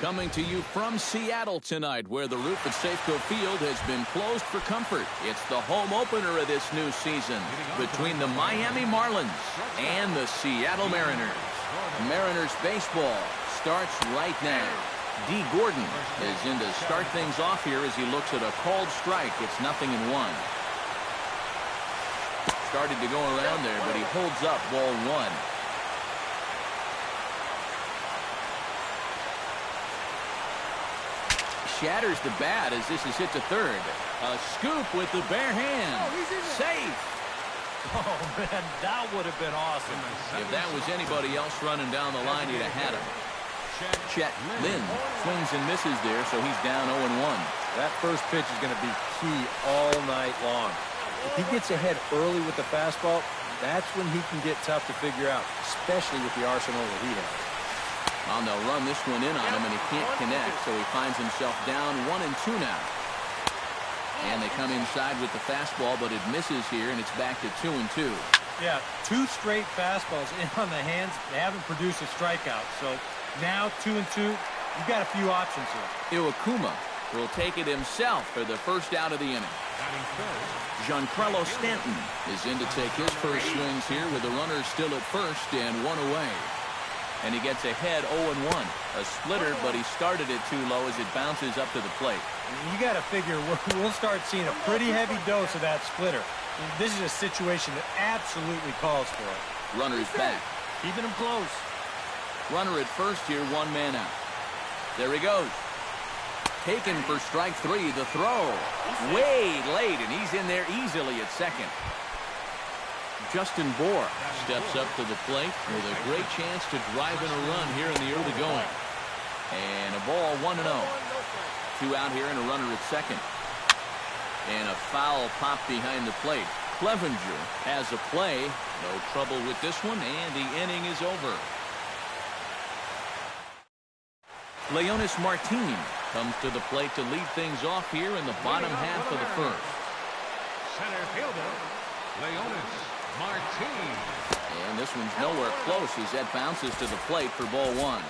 Coming to you from Seattle tonight, where the roof at Safeco Field has been closed for comfort. It's the home opener of this new season between the Miami Marlins and the Seattle Mariners. Mariners baseball starts right now. D. Gordon is in to start things off here as he looks at a called strike. It's 0-1. Started to go around there, but he holds up ball one. Shatters the bat as this is hit to third. A scoop with the bare hand. Safe. Oh, man, that would have been awesome. If that was anybody else running down the line, he'd have had him. Chet Lynn swings and misses there, so he's down 0-1. That first pitch is going to be key all night long. If he gets ahead early with the fastball, that's when he can get tough to figure out, especially with the arsenal that he has. Well, they'll run this one in on him, and he can't connect, so he finds himself down 1-2 now. And they come inside with the fastball, but it misses here, and it's back to 2-2. Yeah, 2 straight fastballs in on the hands. They haven't produced a strikeout, so now 2-2. You've got a few options here. Iwakuma will take it himself for the first out of the inning. Giancarlo Stanton is in to take his first swings here with the runners still at first and one away. And he gets ahead 0-1. A splitter, but he started it too low as it bounces up to the plate. You got to figure we'll start seeing a pretty heavy dose of that splitter. This is a situation that absolutely calls for it. Runner's back. Keeping him close. Runner at first here, 1 man out. There he goes. Taken for strike 3. The throw. Way late, and he's in there easily at second. Justin Bour steps up to the plate with a great chance to drive in a run here in the early going. And a ball 1-0. 2 out here and a runner at second. And a foul pop behind the plate. Clevenger has a play. No trouble with this one, and the inning is over. Leonys Martin comes to the plate to lead things off here in the bottom half of the first. Center fielder, Leonys Martin. And this one's nowhere close as that bounces to the plate for ball 1.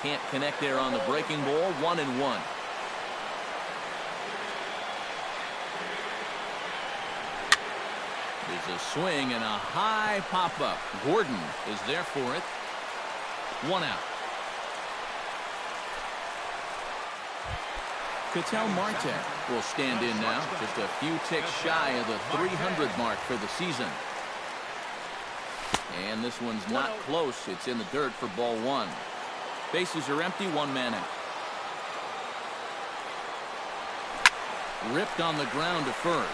Can't connect there on the breaking ball. 1-1. There's a swing and a high pop-up. Gordon is there for it. 1 out. Ketel Marte will stand in now. Just a few ticks shy of the 300 mark for the season. And this one's not close. It's in the dirt for ball 1. Bases are empty. 1 man out. Ripped on the ground to first.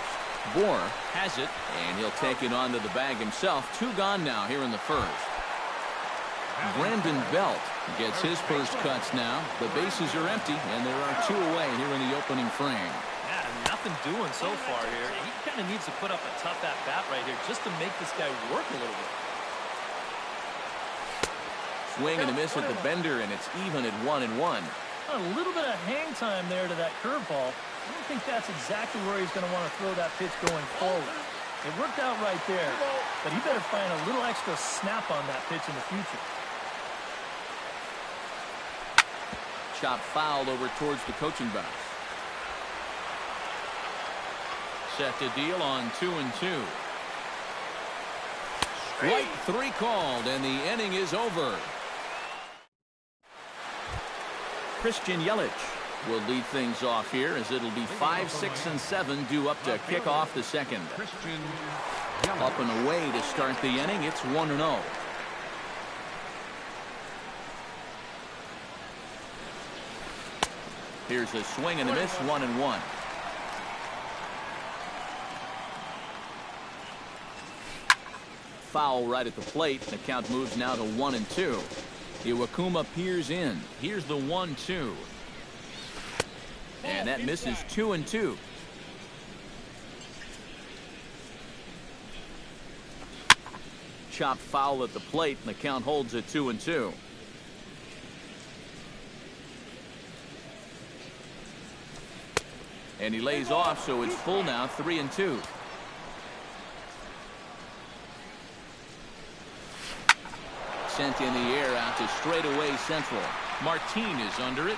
Bour has it, and he'll take it onto the bag himself. 2 gone now here in the first. Brandon Belt gets his first cuts now. The bases are empty, and there are 2 away here in the opening frame. Yeah, nothing doing so far here. He kind of needs to put up a tough at-bat right here just to make this guy work a little bit. Swing and a miss at the bender, and it's even at 1-1. A little bit of hang time there to that curveball. I don't think that's exactly where he's going to want to throw that pitch going forward. It worked out right there, but he better find a little extra snap on that pitch in the future. Shot fouled over towards the coaching box. Set to deal on 2-2. Strike 3 called, and the inning is over. Christian Yelich will lead things off here as it'll be 5, 6, and 7 due up to kick off the second. Up and away to start the inning. It's 1-0. Here's a swing and a miss. 1-1. Foul right at the plate. The count moves now to 1-2. Iwakuma peers in. Here's the 1-2. And that misses. 2-2. Chopped foul at the plate, and the count holds at 2-2. And he lays off, so it's full now, 3-2. Sent in the air out to straightaway central. Martin is under it.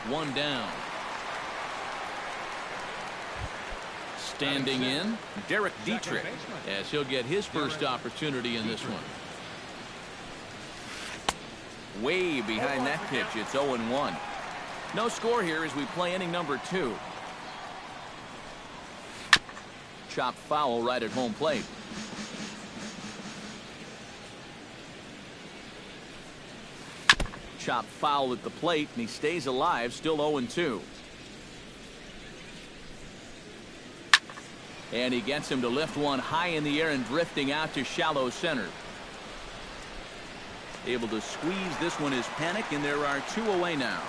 One down. Standing in, Derek Dietrich, as he'll get his first opportunity in this one. Way behind that pitch, it's 0-1. No score here as we play inning number 2. Chopped foul right at home plate. Chopped foul at the plate, and he stays alive, still 0-2. And he gets him to lift one high in the air and drifting out to shallow center. Able to squeeze this one is Panic, and there are 2 away now.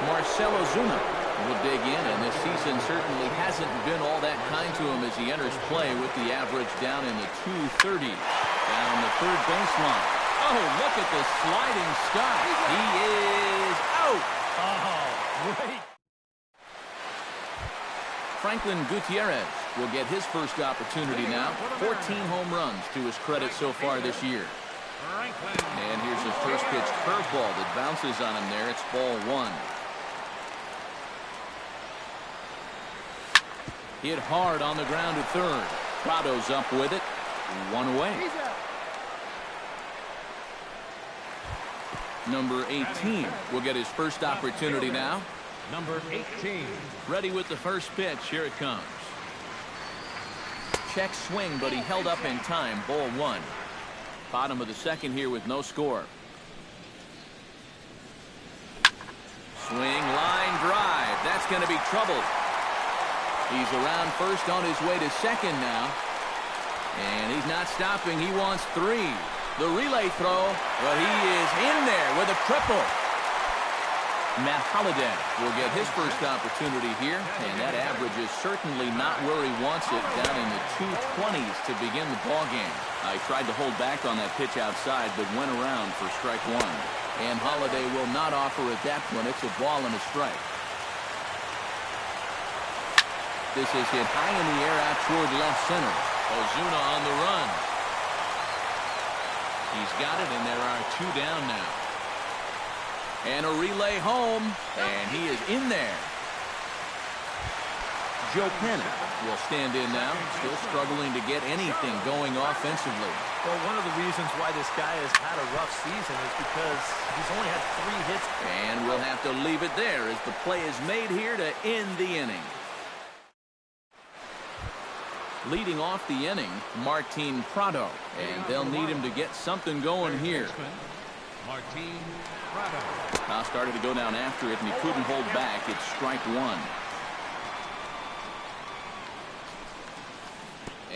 Marcell Ozuna will dig in, and this season certainly hasn't been all that kind to him as he enters play with the average down in the 230s. Down the third baseline. Oh, look at the sliding stop. He is out. Oh, great. Franklin Gutierrez will get his first opportunity now. 14 home runs to his credit so far this year. And here's his first pitch curveball that bounces on him there. It's ball 1. Hit hard on the ground to third. Prado's up with it. 1 away. Number 18 will get his first opportunity now. Number 18. Ready with the first pitch. Here it comes. Check swing, but he held up in time. Ball 1. Bottom of the second here with no score. Swing, line drive. That's going to be trouble. He's around first on his way to second now. And he's not stopping. He wants 3. The relay throw. Well, he is in there with a triple. Matt Holliday will get his first opportunity here, and that average is certainly not where he wants it, down in the 220s to begin the ballgame. I tried to hold back on that pitch outside, but went around for strike 1. And Holliday will not offer at that one. It's a ball and a strike. This is hit high in the air out toward left center. Ozuna on the run. He's got it, and there are 2 down now. And a relay home, and he is in there. Joe Panic will stand in now, still struggling to get anything going offensively. Well, one of the reasons why this guy has had a rough season is because he's only had 3 hits. And we'll have to leave it there as the play is made here to end the inning. Leading off the inning, Martin Prado, and they'll need him to get something going here. Martin Prado. Now started to go down after it, and he couldn't hold back. It's strike 1.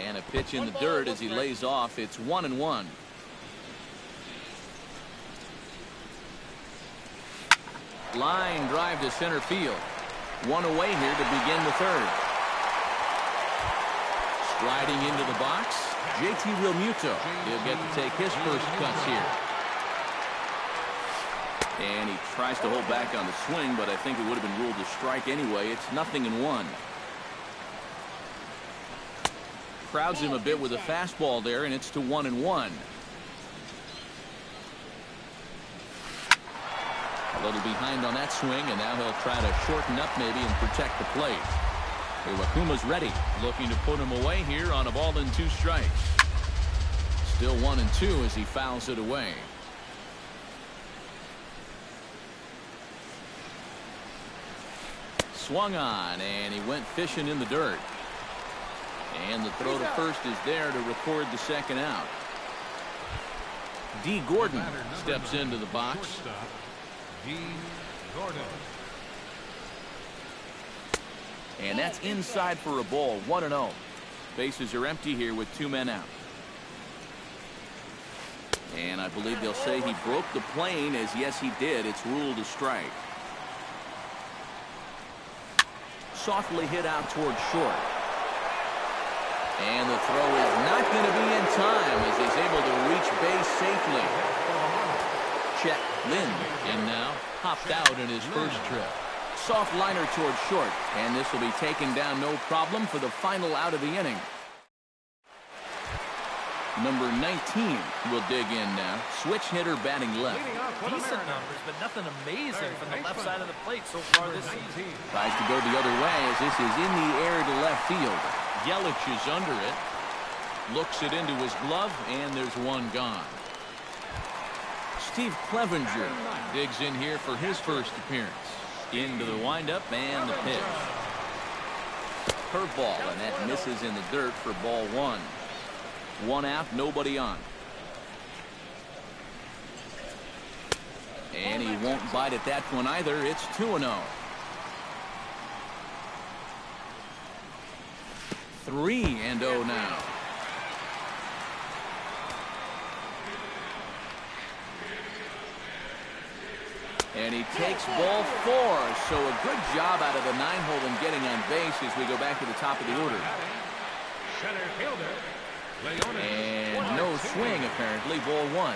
And a pitch in the dirt as he lays off. It's 1-1. Line drive to center field. 1 away here to begin the 3rd. Sliding into the box, JT Realmuto. He'll get to take his first cuts here. And he tries to hold back on the swing, but I think it would have been ruled a strike anyway. It's 0-1. Crowds him a bit with a fastball there, and it's to 1-1. A little behind on that swing, and now he'll try to shorten up maybe and protect the plate. Iwakuma's ready, looking to put him away here on a ball and 2 strikes. Still 1-2 as he fouls it away. Swung on, and he went fishing in the dirt. And the throw to first is there to record the 2nd out. D. Gordon steps into the box. D. Gordon. And that's inside for a ball. 1-0. Bases are empty here with 2 men out. And I believe they'll say he broke the plane, as yes he did. It's ruled a strike. Softly hit out toward short. And the throw is not going to be in time as he's able to reach base safely. Chet Lynn in now, hopped out in his first trip. soft liner toward short, and this will be taken down no problem for the final out of the inning. Number 19 will dig in now. Switch hitter batting left. Decent numbers, but nothing amazing from the left side of the plate so far this season. Tries to go the other way as this is in the air to left field. Yelich is under it. Looks it into his glove, and there's one gone. Steve Clevenger digs in here for his first appearance. Into the windup and the pitch. Curveball, and that misses in the dirt for ball one. One out, nobody on. And he won't bite at that one either. It's 2-0. 3-0 now. And he takes ball four. So a good job out of the 9-hole in getting on base as we go back to the top of the order. Center fielder. And no swing, apparently. Ball one.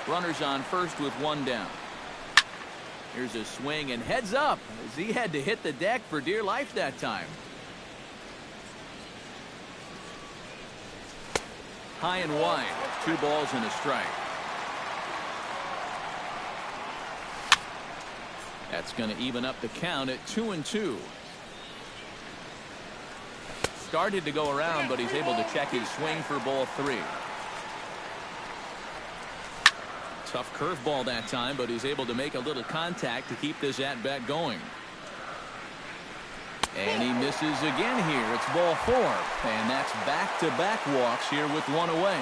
Runners on first with one down. Here's a swing and heads up as he had to hit the deck for dear life that time. High and wide. 2 balls and a strike. That's going to even up the count at 2-2. Started to go around, but he's able to check his swing for ball 3. Tough curveball that time, but he's able to make a little contact to keep this at-bat going. And he misses again here. It's ball 4. And that's back-to-back walks here with one away.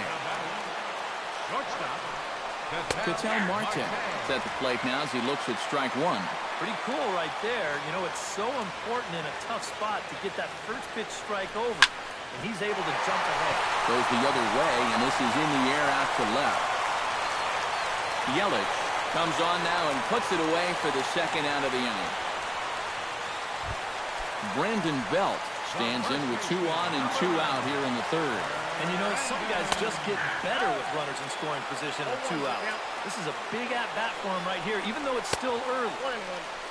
Ketel Marte is at the plate now as he looks at strike one. Pretty cool right there. You know, it's so important in a tough spot to get that first pitch strike over. And he's able to jump ahead. Goes the other way, and this is in the air out to left. Yelich comes on now and puts it away for the second out of the inning. Brandon Belt stands in with 2 on and 2 out here in the third. And you know, some guys just get better with runners in scoring position with 2 outs. This is a big at-bat for him right here, even though it's still early.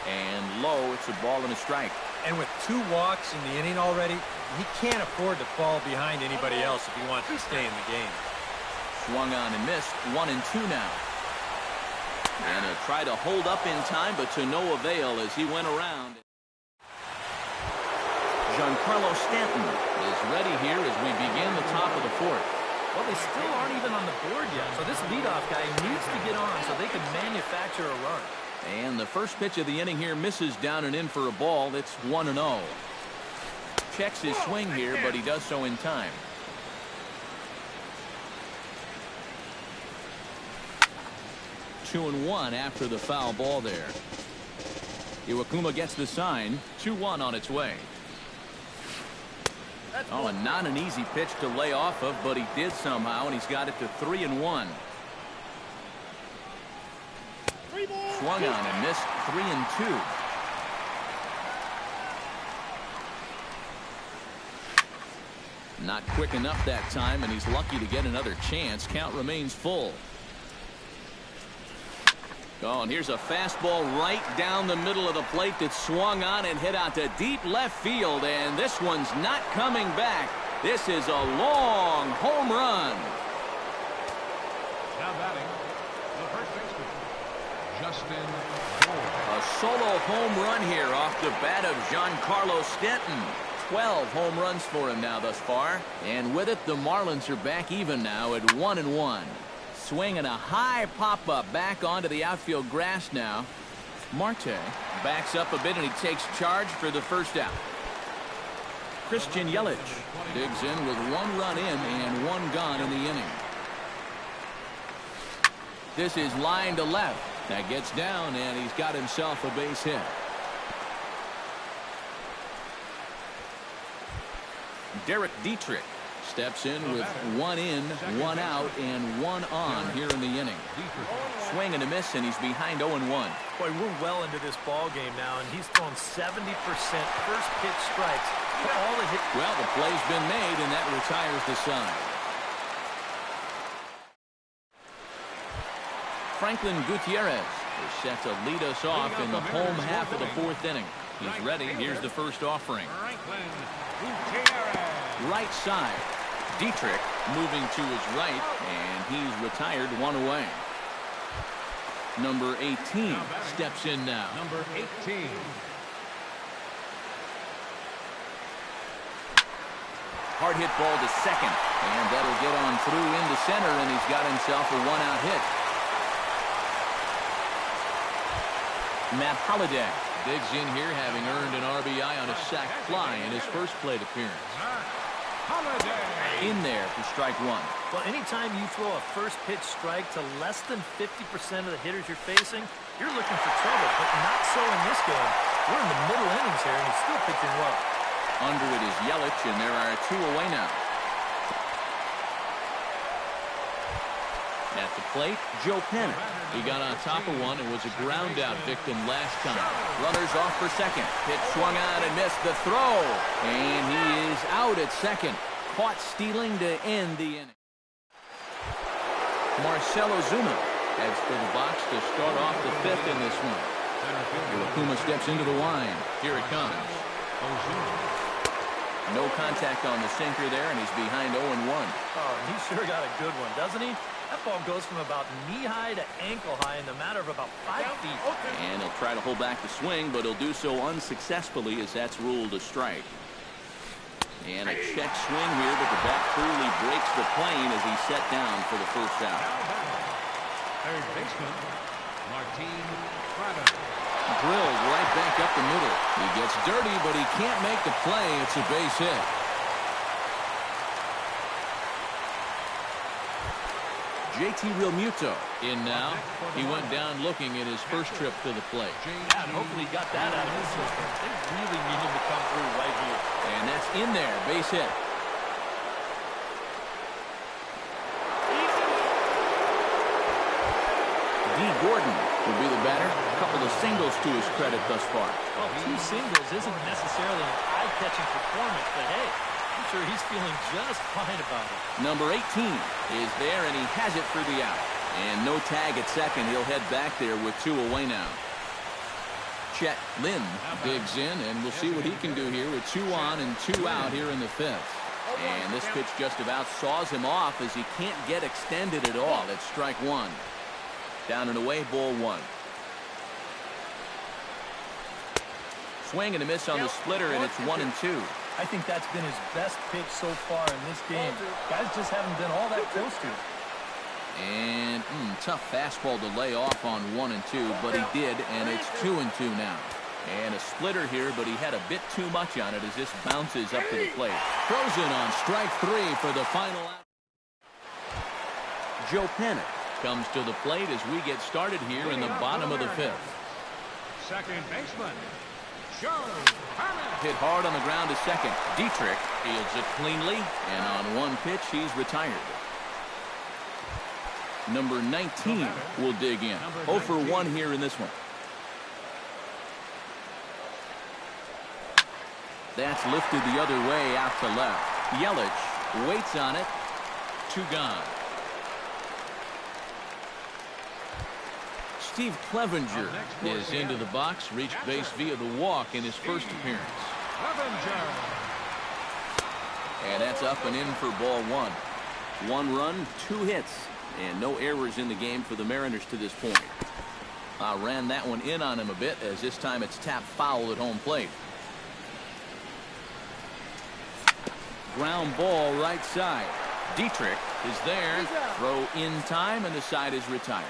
And low, it's a ball and a strike. And with 2 walks in the inning already, he can't afford to fall behind anybody else if he wants to stay in the game. Swung on and missed. 1-2 now. And a try to hold up in time, but to no avail as he went around. Giancarlo Stanton is ready here as we begin the top of the 4th. Well, they still aren't even on the board yet, so this leadoff guy needs to get on so they can manufacture a run. And the first pitch of the inning here misses down and in for a ball. It's 1-0. Checks his swing here, but he does so in time. Two and 1 after the foul ball there. Iwakuma gets the sign. 2-1 on its way. Oh, and not an easy pitch to lay off of, but he did somehow, and he's got it to 3-1. Swung on and missed. 3-2. Not quick enough that time, and he's lucky to get another chance. Count remains full. Oh, and here's a fastball right down the middle of the plate that swung on and hit out to deep left field, and this one's not coming back. This is a long home run. Now batting, the first baseman, Justin Bour. A solo home run here off the bat of Giancarlo Stanton. 12 home runs for him now thus far, and with it, the Marlins are back even now at 1-1. Swing and a high pop-up back onto the outfield grass now. Marte backs up a bit and he takes charge for the first out. Christian Yelich digs in with 1 run in and 1 gone in the inning. This is line to left. That gets down and he's got himself a base hit. Derek Dietrich steps in with 1 in, 1 out, and 1 on here in the inning. Swing and a miss, and he's behind 0-1. Boy, we're well into this ball game now, and he's thrown 70% first pitch strikes for all the hits. Well, the play's been made, and that retires the side. Franklin Gutierrez is set to lead us off in the home half of the fourth inning. He's ready. Here's the first offering. Right side. Dietrich moving to his right, and he's retired, one away. Number 18 steps in now. Number 18. Hard hit ball to second, and that'll get on through into center, and he's got himself a one-out hit. Matt Holliday digs in here, having earned an RBI on a sac fly in his first plate appearance. In there for strike one. Well, anytime you throw a first pitch strike to less than 50% of the hitters you're facing, you're looking for trouble, but not so in this game. We're in the middle innings here, and he's still pitching well. Under it is Yelich, and there are two away now. At the plate, Joe Pennant. He got on top of one and was a ground out victim last time. Runners off for second. Pitch swung out and missed the throw. And he is out at second. Caught stealing to end the inning. Marcell Ozuna heads for the box to start off the fifth in this one. Iwakuma steps into the line. Here it comes. No contact on the sinker there, and he's behind 0-1. Oh, he sure got a good one, doesn't he? That ball goes from about knee-high to ankle-high in the matter of about 5 feet. And he'll try to hold back the swing, but he'll do so unsuccessfully as that's ruled a strike. And a check swing here, but the bat clearly breaks the plane as he's set down for the first out. Third baseman, Martin Prado. Drilled right back up the middle. He gets dirty, but he can't make the play. It's a base hit. JT Realmuto in now. He went down looking at his first trip to the plate. Yeah, and hopefully he got that out of his system. They really need him to come through right here. And that's in there. Base hit. D. Gordon will be the batter. A couple of singles to his credit thus far. Well, 2 singles isn't necessarily an eye-catching performance, but hey, I'm sure he's feeling just fine about it. Number 18 is there, and he has it for the out. And no tag at second. He'll head back there with 2 away now. Chet Lynn digs in, and we'll see what he can do here with 2 on and 2 out here in the fifth. And this pitch just about saws him off as he can't get extended at all. It's strike one. Down and away, ball 1. Swing and a miss on the splitter, and it's 1-2. I think that's been his best pitch so far in this game. Guys just haven't been all that close to it. And tough fastball to lay off on 1-2, but he did, and it's 2-2 now. And a splitter here, but he had a bit too much on it as this bounces up to the plate. Throws in on strike 3 for the final out. Joe Pennant comes to the plate as we get started here in the bottom of the fifth. Second baseman, Joe Pennant. Hit hard on the ground to second. Dietrich fields it cleanly, and on one pitch, he's retired. Number 19 will dig in. 0 for 1 here in this one. That's lifted the other way out to left. Yelich waits on it. 2 gone. Steve Clevenger is into the box, reached base via the walk in his first appearance. Clevenger. And that's up and in for ball 1. 1 run, 2 hits, and no errors in the game for the Mariners to this point. Ran that one in on him a bit, as this time it's tapped foul at home plate. Ground ball right side. Dietrich is there. Throw in time, and the side is retired.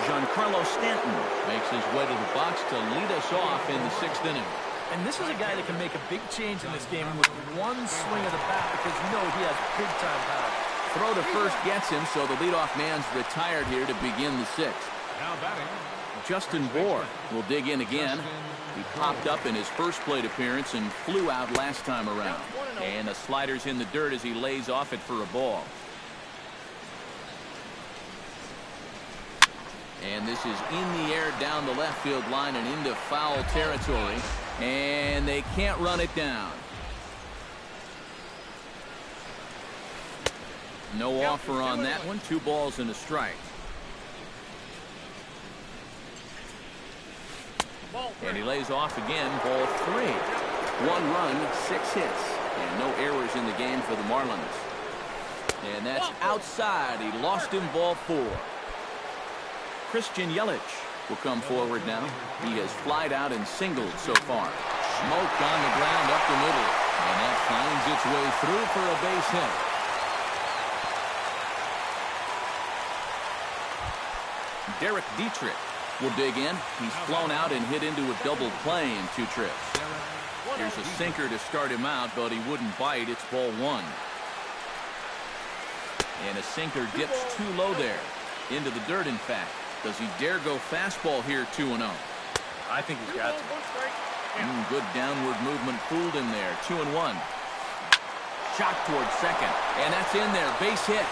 Giancarlo Stanton makes his way to the box to lead us off in the 6th inning. And this is a guy that can make a big change in this game with one swing of the bat, because you know he has big-time power. Throw to first gets him, so the leadoff man's retired here to begin the 6th. Now batting, Justin Bour will dig in again. He popped up in his first plate appearance and flew out last time around. And the slider's in the dirt as he lays off it for a ball. And this is in the air down the left field line and into foul territory. And they can't run it down. No offer on that one. 2 balls and a strike. And he lays off again, ball 3. 1 run, 6 hits, and no errors in the game for the Marlins. And that's outside. He lost him, ball 4. Christian Yelich will come forward now. He has flied out and singled so far. Smoked on the ground up the middle. And that finds its way through for a base hit. Derek Dietrich will dig in. He's flown out and hit into a double play in 2 trips. Here's a sinker to start him out, but he wouldn't bite. It's ball 1. And a sinker dips too low there. Into the dirt, in fact. Does he dare go fastball here, 2-0? I think he's got to. Good downward movement fooled him there. 2-1. Shot towards second. And that's in there. Base hit.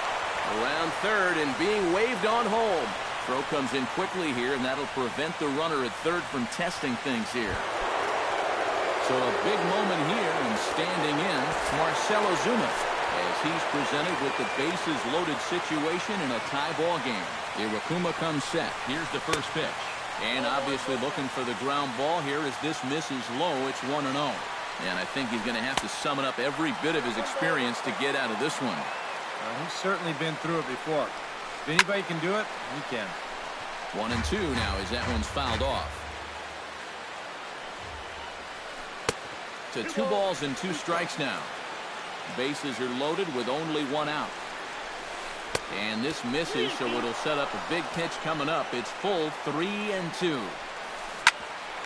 Around third and being waved on home. Throw comes in quickly here, and that'll prevent the runner at third from testing things here. So a big moment here, and standing in, Marcell Ozuna, as he's presented with the bases loaded situation in a tie ball game. Iwakuma comes set. Here's the first pitch. And obviously looking for the ground ball here as this misses low. It's 1-0. And I think he's going to have to summon up every bit of his experience to get out of this one. He's certainly been through it before. If anybody can do it, he can. 1-2 now as that one's fouled off. To 2 balls and 2 strikes now. Bases are loaded with only 1 out. And this misses, so it'll set up a big pitch coming up. It's full 3-2.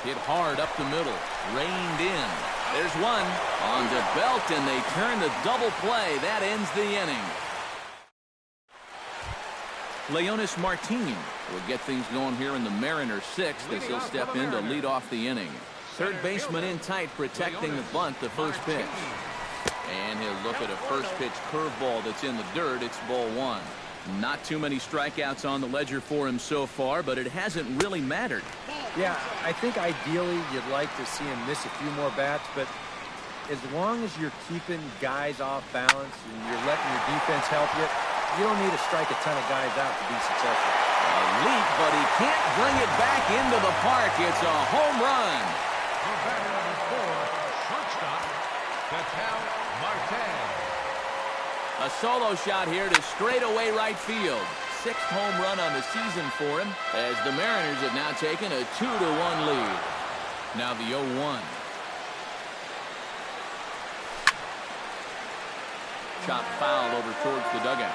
Hit hard up the middle. Reined in. There's one. On to Belt, and they turn the double play. That ends the inning. Leonys Martin will get things going here in the Mariners' 6th as he'll step in to lead off the inning. Third baseman in tight, protecting the bunt, the first pitch. And he'll look at a first pitch curveball that's in the dirt. It's ball 1. Not too many strikeouts on the ledger for him so far, but it hasn't really mattered. Yeah, I think ideally you'd like to see him miss a few more bats, but as long as you're keeping guys off balance and you're letting your defense help you, you don't need to strike a ton of guys out to be successful. A leap, but he can't bring it back into the park. It's a home run. The batter number 4, shortstop, Ketel Marte. A solo shot here to straightaway right field. 6th home run on the season for him as the Mariners have now taken a 2-1 lead. Now the 0-1. Chop foul over towards the dugout.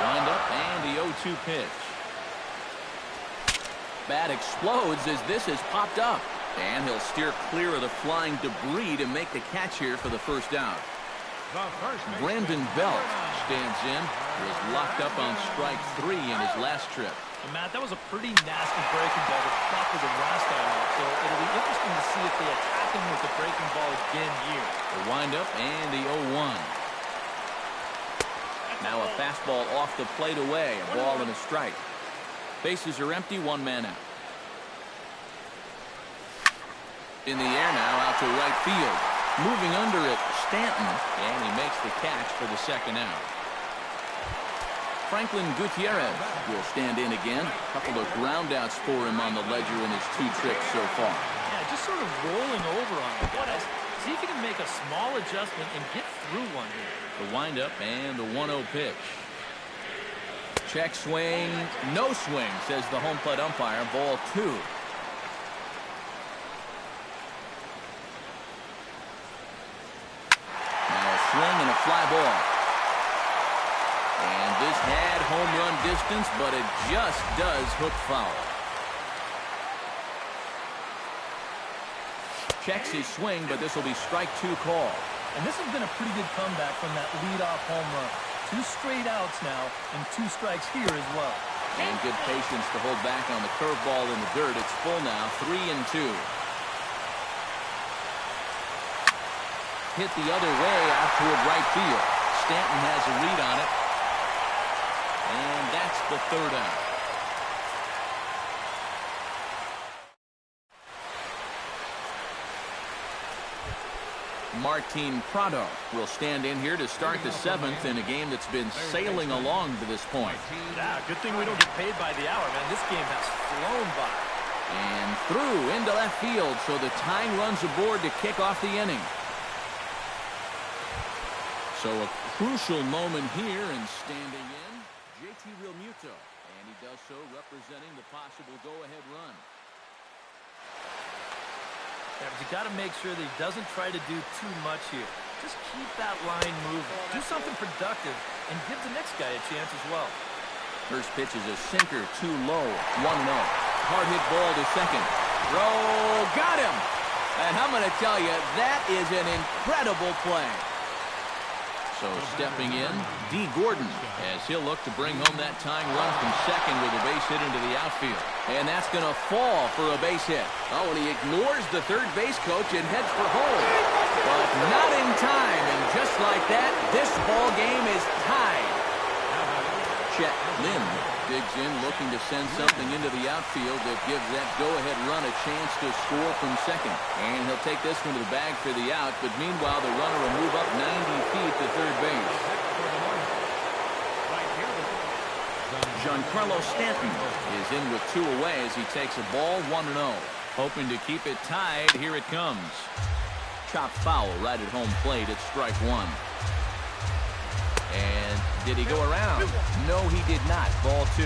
Wind up and the 0-2 pitch. Bat explodes as this has popped up. And he'll steer clear of the flying debris to make the catch here for the first out. Brandon Belt stands in. Was locked up on strike 3 in his last trip. And Matt, that was a pretty nasty breaking ball that clockward than last time out. So it'll be interesting to see if they attack him with the breaking ball again here. The wind up and the 0-1. Now a fastball off the plate away. A ball and a strike. Bases are empty. 1 man out. In the air now out to right field. Moving under it, Stanton. And he makes the catch for the second out. Franklin Gutierrez will stand in again. A couple of groundouts for him on the ledger in his 2 trips so far. Yeah, just sort of rolling over on the guys. See if you can make a small adjustment and get through one here. The windup and the 1-0 pitch. Check swing. No swing, says the home plate umpire. Ball 2. Now a swing and a fly ball. And this had home run distance, but it just does hook foul. Checks his swing, but this will be strike 2 call. And this has been a pretty good comeback from that leadoff home run. 2 straight outs now and 2 strikes here as well. And good patience to hold back on the curveball in the dirt. It's full now, 3-2. Hit the other way out toward right field. Stanton has a read on it. And that's the 3rd out. Martin Prado will stand in here to start the 7th in a game that's been sailing along to this point. Yeah, good thing we don't get paid by the hour, man. This game has flown by. And through into left field, so the tying runs aboard to kick off the inning. So a crucial moment here, and standing in, JT Realmuto. And he does so representing the possible go-ahead run. Yeah, but you got to make sure that he doesn't try to do too much here. Just keep that line moving. Do something productive and give the next guy a chance as well. First pitch is a sinker, too low, 1-0. Hard hit ball to second. Throw, got him! And I'm going to tell you, that is an incredible play. So stepping in, D. Gordon, as he'll look to bring home that tying run from second with a base hit into the outfield. And that's going to fall for a base hit. Oh, and he ignores the third base coach and heads for home. But not in time, and just like that, this ball game is tied. Chet Lynn digs in, looking to send something into the outfield that gives that go-ahead run a chance to score from second. And he'll take this one to the bag for the out, but meanwhile the runner will move up 90 feet to third base. Giancarlo Stanton is in with 2 away as he takes a ball, 1-0. Hoping to keep it tied, here it comes. Chopped foul right at home plate at strike 1. And did he go around? No, he did not. Ball 2.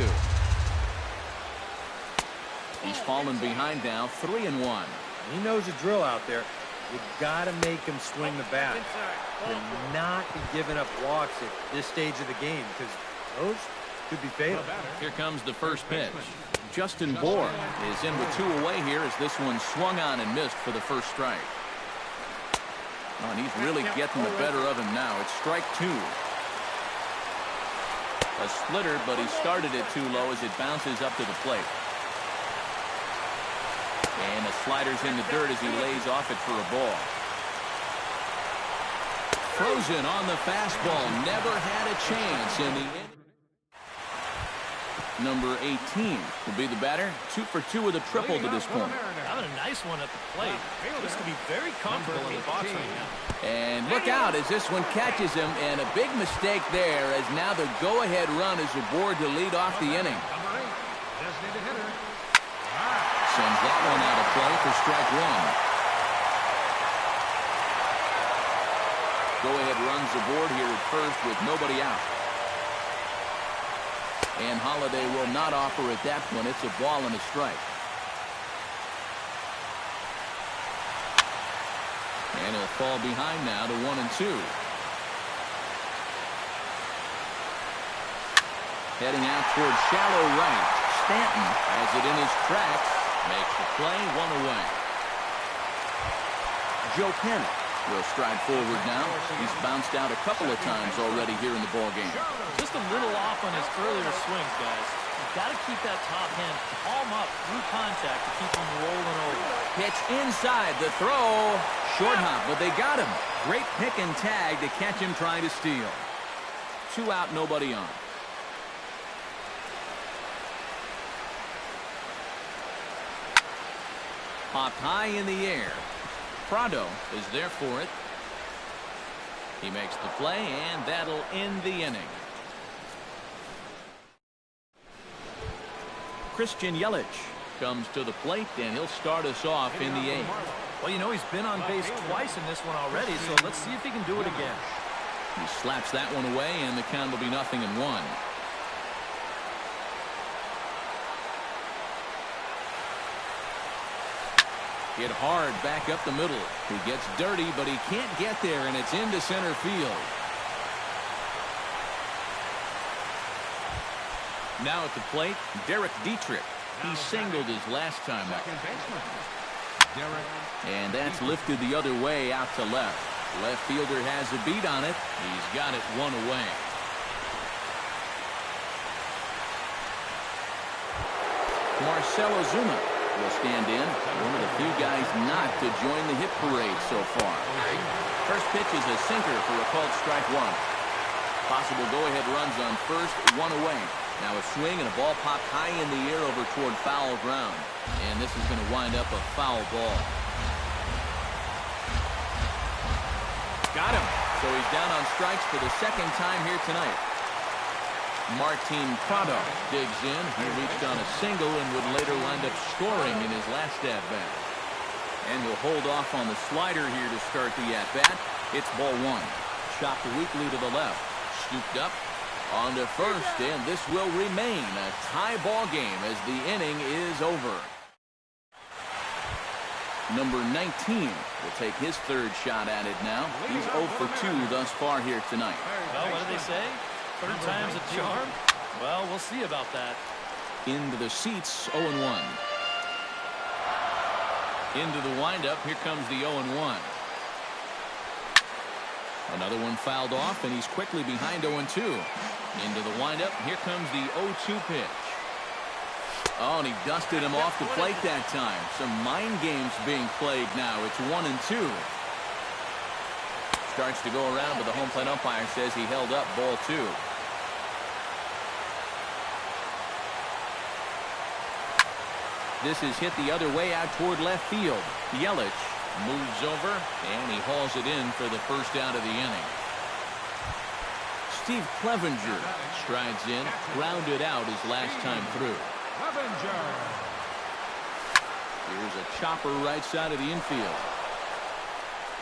He's fallen behind now, 3-1. He knows the drill out there. You got to make him swing the bat. And not be giving up walks at this stage of the game, because those could be fatal. Here comes the first pitch. Justin Bour is in with 2 away here as this one swung on and missed for the first strike. Oh, and he's really getting the better of him now. It's strike 2. A splitter, but he started it too low as it bounces up to the plate. And the slider's in the dirt as he lays off it for a ball. Frozen on the fastball. Never had a chance in the inning. Number 18 will be the batter. 2 for 2 with a triple to this point. Having a nice one at the plate. Looks to be very comfortable in the box right now. And look out as this one catches him, and a big mistake there as now the go-ahead run is aboard to lead off the inning. Sends that one out of play for strike 1. Go-ahead runs aboard here at first with nobody out. And Holliday will not offer at that one. It's a ball and a strike. And he'll fall behind now to 1-2. Heading out towards shallow right. Stanton has it in his tracks. Makes the play, 1 away. Joe Panic will stride forward now. He's bounced out a couple of times already here in the ballgame. Just a little off on his earlier swings, guys. You've got to keep that top hand palm up through contact to keep him rolling over. Pitch inside, the throw. Short hop, but they got him. Great pick and tag to catch him trying to steal. 2 out, nobody on. Popped high in the air. Prado is there for it. He makes the play, and that'll end the inning. Christian Yelich comes to the plate, and he'll start us off in the 8th. Well, you know, he's been on base twice in this one already, so let's see if he can do it again. He slaps that one away, and the count will be 0-1. Hit hard back up the middle. He gets dirty, but he can't get there, and it's into center field. Now at the plate, Derek Dietrich. He singled his last time out. And that's lifted the other way out to left. Left fielder has a beat on it. He's got it 1 away. Marcell Ozuna will stand in. One of the few guys not to join the hit parade so far. First pitch is a sinker for a called strike 1. Possible go-ahead runs on first, 1 away. Now a swing and a ball popped high in the air over toward foul ground. And this is going to wind up a foul ball. Got him. So he's down on strikes for the second time here tonight. Martin Prado digs in. He reached on a single and would later wind up scoring in his last at-bat. And he'll hold off on the slider here to start the at-bat. It's ball one. Chopped weakly to the left. Scooped up on to first, and this will remain a tie ball game as the inning is over. Number 19 will take his third shot at it now. He's 0 for 2 thus far here tonight. Well, what do they say? Third time's a charm? Well, we'll see about that. Into the seats, 0-1. Into the windup, here comes the 0-1. Another one fouled off, and he's quickly behind 0-2. Into the windup, here comes the 0-2 pitch. Oh, and he dusted him off the plate that time. Some mind games being played now. It's 1-2. Starts to go around, but the home plate umpire says he held up ball 2. This is hit the other way out toward left field. Yelich moves over, and he hauls it in for the first out of the inning. Steve Clevenger strides in, grounded out his last time through. Here's a chopper right side of the infield.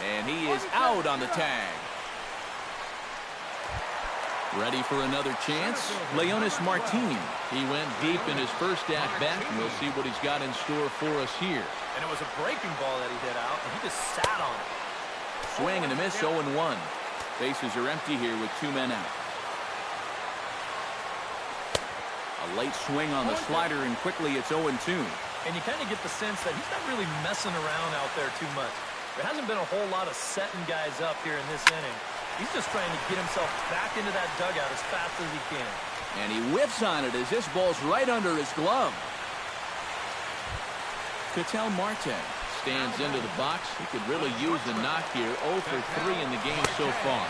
And he is out on the tag. Ready for another chance? Leonys Martin. He went deep in his first at-bat, and we'll see what he's got in store for us here. And it was a breaking ball that he hit out, and he just sat on it. Swing and a miss, 0-1. Bases are empty here with 2 men out. A late swing on the slider, and quickly it's 0-2. And you kind of get the sense that he's not really messing around out there too much. There hasn't been a whole lot of setting guys up here in this inning. He's just trying to get himself back into that dugout as fast as he can. And he whiffs on it as this ball's right under his glove. Ketel Marte stands into the box. He could really use the knock here. 0 for 3 in the game so far.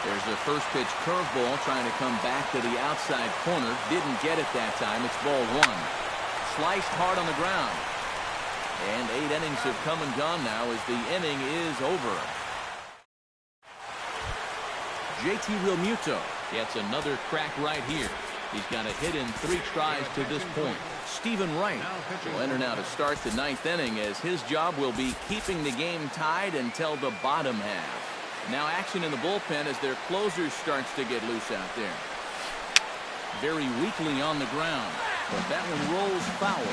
There's a first pitch curveball trying to come back to the outside corner. Didn't get it that time. It's ball 1. Sliced hard on the ground. And 8 innings have come and gone now as the inning is over. JT Realmuto gets another crack right here. He's got a hit in 3 tries to this point. Stephen Wright will enter now to start the 9th inning, as his job will be keeping the game tied until the bottom half. Now action in the bullpen as their closer starts to get loose out there. Very weakly on the ground, but that one rolls foul.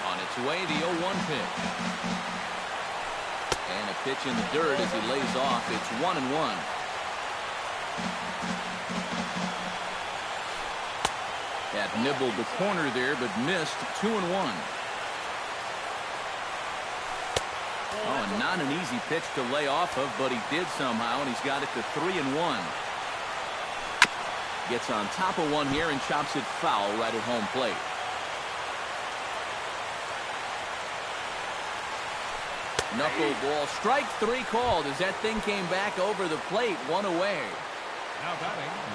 On its way, the 0-1 pitch. And a pitch in the dirt as he lays off. It's 1-1. Had nibbled the corner there, but missed. 2-1. Oh, and not an easy pitch to lay off of, but he did somehow, and he's got it to 3-1. Gets on top of one here and chops it foul right at home plate. Knuckleball, strike 3 called as that thing came back over the plate, 1 away.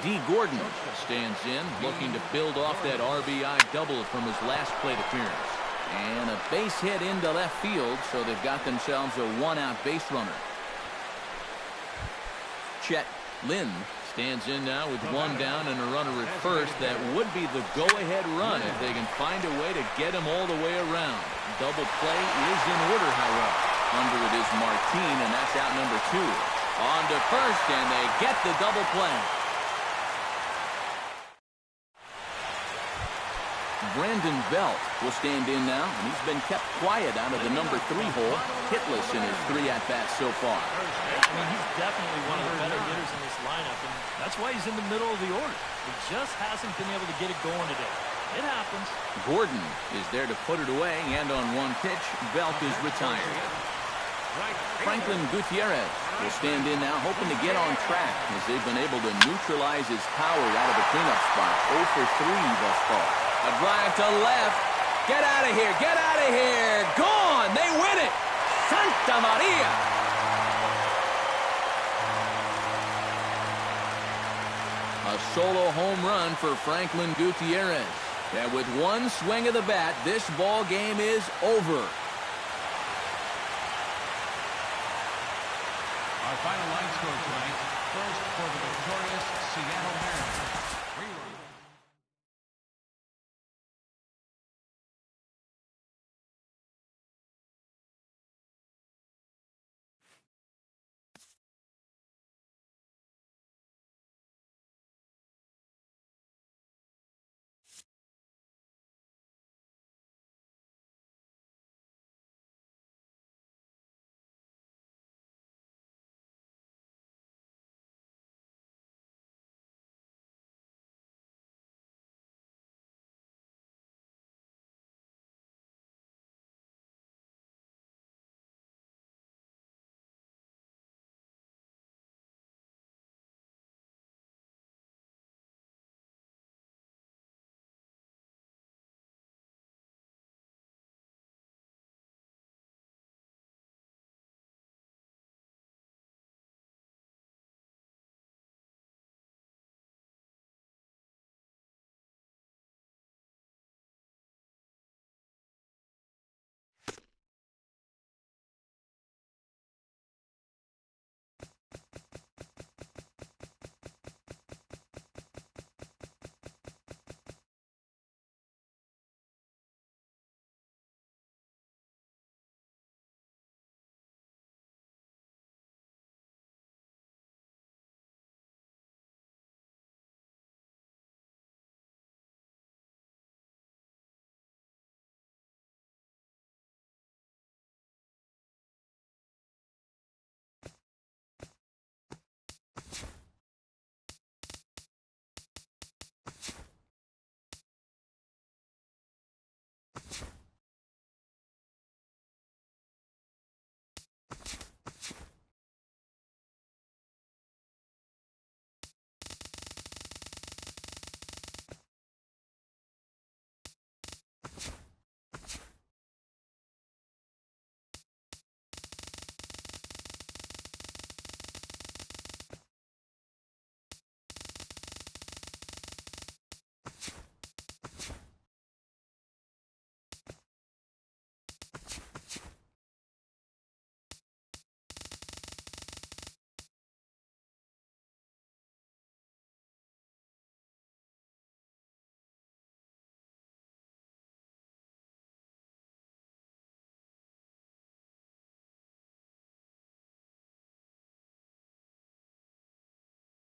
D. Gordon stands in, looking to build off that RBI double from his last plate appearance. And a base hit into left field, so they've got themselves a 1-out base runner. Chet Lynn stands in now with 1 down and a runner at first. That would be the go-ahead run if they can find a way to get him all the way around. Double play is in order, however. Under it is Martin, and that's out number 2. On to first, and they get the double play. Brandon Belt will stand in now, and he's been kept quiet out of the number 3 hole, hitless in his 3 at-bats so far. I mean, he's definitely one of the better hitters in this lineup, and that's why he's in the middle of the order. He just hasn't been able to get it going today. It happens. Gordon is there to put it away, and on 1 pitch, Belt is retired. Franklin Gutierrez will stand in now, hoping to get on track as they've been able to neutralize his power out of the cleanup spot. 0 for 3 thus far. A drive to left. Get out of here. Get out of here. Gone. They win it. Santa Maria. A solo home run for Franklin Gutierrez. And with 1 swing of the bat, this ball game is over. Our final line score tonight,